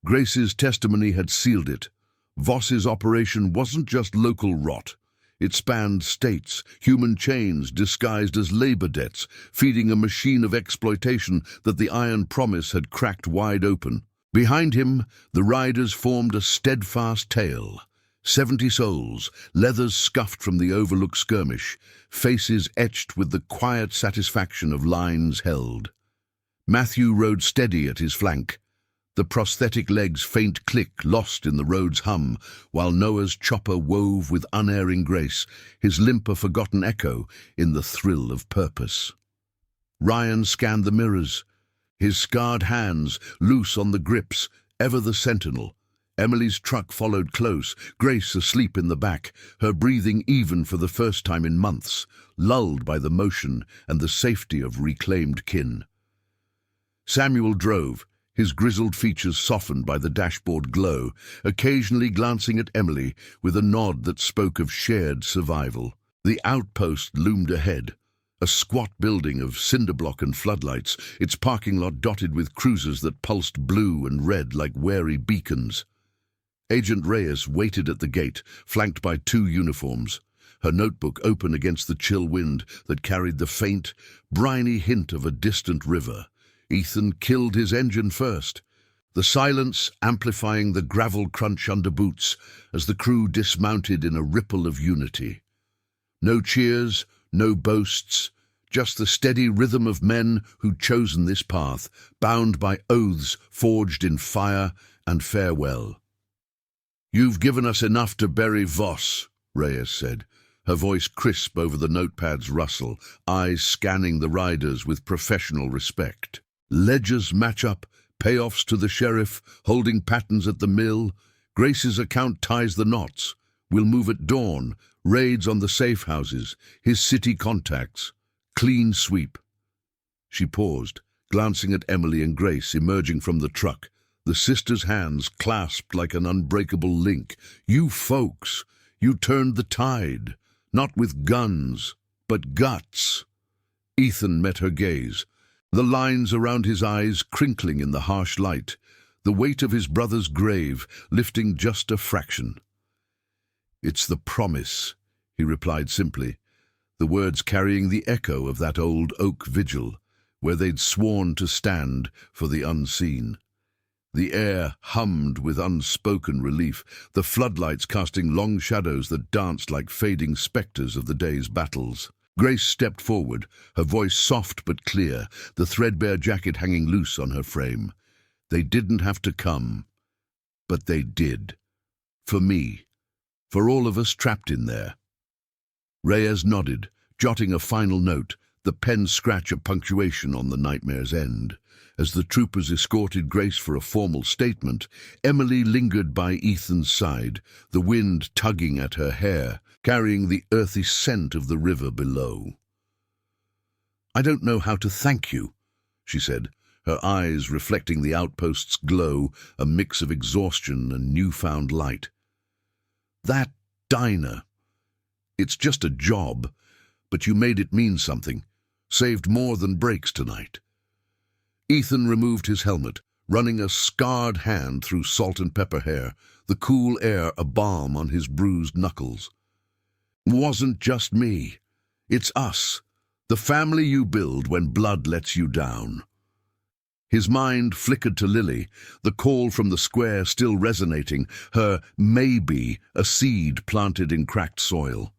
[SPEAKER 1] Grace's testimony had sealed it. Voss's operation wasn't just local rot. It spanned states, human chains disguised as labor debts, feeding a machine of exploitation that the Iron Promise had cracked wide open. Behind him, the riders formed a steadfast tale. 70 souls, leathers scuffed from the overlook skirmish, faces etched with the quiet satisfaction of lines held. Matthew rode steady at his flank, the prosthetic leg's faint click lost in the road's hum, while Noah's chopper wove with unerring grace, his limp a forgotten echo in the thrill of purpose. Ryan scanned the mirrors, his scarred hands loose on the grips, ever the sentinel. Emily's truck followed close, Grace asleep in the back, her breathing even for the first time in months, lulled by the motion and the safety of reclaimed kin. Samuel drove, his grizzled features softened by the dashboard glow, occasionally glancing at Emily with a nod that spoke of shared survival. The outpost loomed ahead, a squat building of cinderblock and floodlights, its parking lot dotted with cruisers that pulsed blue and red like wary beacons. Agent Reyes waited at the gate, flanked by 2 uniforms, her notebook open against the chill wind that carried the faint, briny hint of a distant river. Ethan killed his engine first, the silence amplifying the gravel crunch under boots as the crew dismounted in a ripple of unity. No cheers, no boasts, just the steady rhythm of men who'd chosen this path, bound by oaths forged in fire and farewell. "You've given us enough to bury Voss," Reyes said, her voice crisp over the notepad's rustle, eyes scanning the riders with professional respect. Ledgers match up, payoffs to the sheriff, holding patterns at the mill. Grace's account ties the knots. We'll move at dawn, raids on the safe houses, his city contacts. Clean sweep. She paused, glancing at Emily and Grace emerging from the truck, The sisters' hands clasped like an unbreakable link. "You folks, you turned the tide, not with guns, but guts." Ethan met her gaze, the lines around his eyes crinkling in the harsh light, the weight of his brother's grave lifting just a fraction. "It's the promise," he replied simply, the words carrying the echo of that old oak vigil, where they'd sworn to stand for the unseen. The air hummed with unspoken relief, the floodlights casting long shadows that danced like fading spectres of the day's battles. Grace stepped forward, her voice soft but clear, the threadbare jacket hanging loose on her frame. They didn't have to come, but they did. For me, for all of us trapped in there. Reyes nodded, jotting a final note, the pen scratch of punctuation on the nightmare's end. As the troopers escorted Grace for a formal statement, Emily lingered by Ethan's side, the wind tugging at her hair, carrying the earthy scent of the river below. "I don't know how to thank you," she said, her eyes reflecting the outpost's glow, a mix of exhaustion and newfound light. "That diner, it's just a job, but you made it mean something, saved more than breaks tonight." Ethan removed his helmet, running a scarred hand through salt and pepper hair, the cool air a balm on his bruised knuckles. "Wasn't just me. It's us, the family you build when blood lets you down." His mind flickered to Lily, the call from the square still resonating, her maybe a seed planted in cracked soil.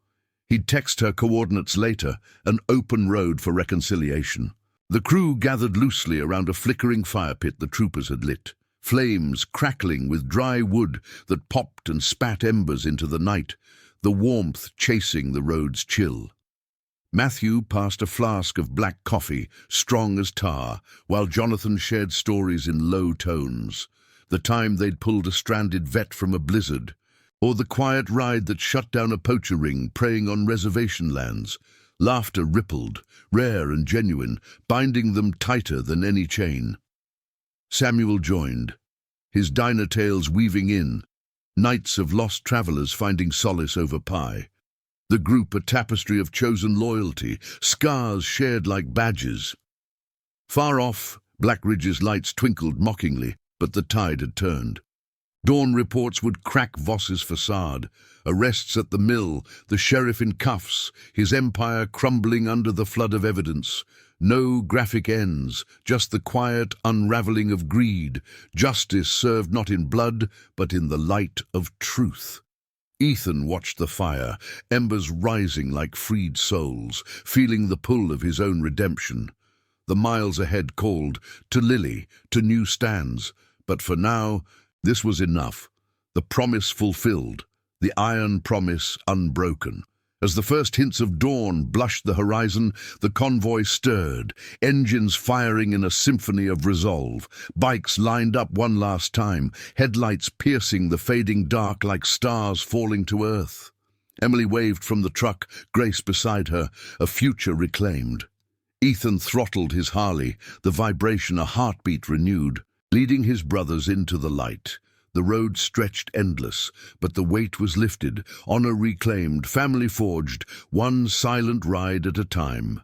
[SPEAKER 1] He'd text her coordinates later, an open road for reconciliation. The crew gathered loosely around a flickering fire pit the troopers had lit, flames crackling with dry wood that popped and spat embers into the night, the warmth chasing the road's chill. Matthew passed a flask of black coffee, strong as tar, while Jonathan shared stories in low tones. The time they'd pulled a stranded vet from a blizzard, or the quiet ride that shut down a poacher ring preying on reservation lands. Laughter rippled, rare and genuine, binding them tighter than any chain. Samuel joined, his diner tales weaving in, nights of lost travelers finding solace over pie. The group a tapestry of chosen loyalty, scars shared like badges. Far off, Black Ridge's lights twinkled mockingly, but the tide had turned. Dawn reports would crack Voss's facade, arrests at the mill, the sheriff in cuffs, his empire crumbling under the flood of evidence. No graphic ends, just the quiet unraveling of greed, justice served not in blood, but in the light of truth. Ethan watched the fire, embers rising like freed souls, feeling the pull of his own redemption. The miles ahead called, to Lily, to new stands, but for now, this was enough. The promise fulfilled, the iron promise unbroken. As the first hints of dawn blushed the horizon, the convoy stirred, engines firing in a symphony of resolve, bikes lined up one last time, headlights piercing the fading dark like stars falling to earth. Emily waved from the truck, Grace beside her, a future reclaimed. Ethan throttled his Harley, the vibration a heartbeat renewed, leading his brothers into the light. The road stretched endless, but the weight was lifted, honor reclaimed, family forged, one silent ride at a time.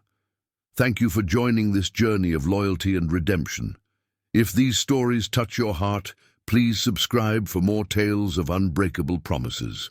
[SPEAKER 1] Thank you for joining this journey of loyalty and redemption. If these stories touch your heart, please subscribe for more tales of unbreakable promises.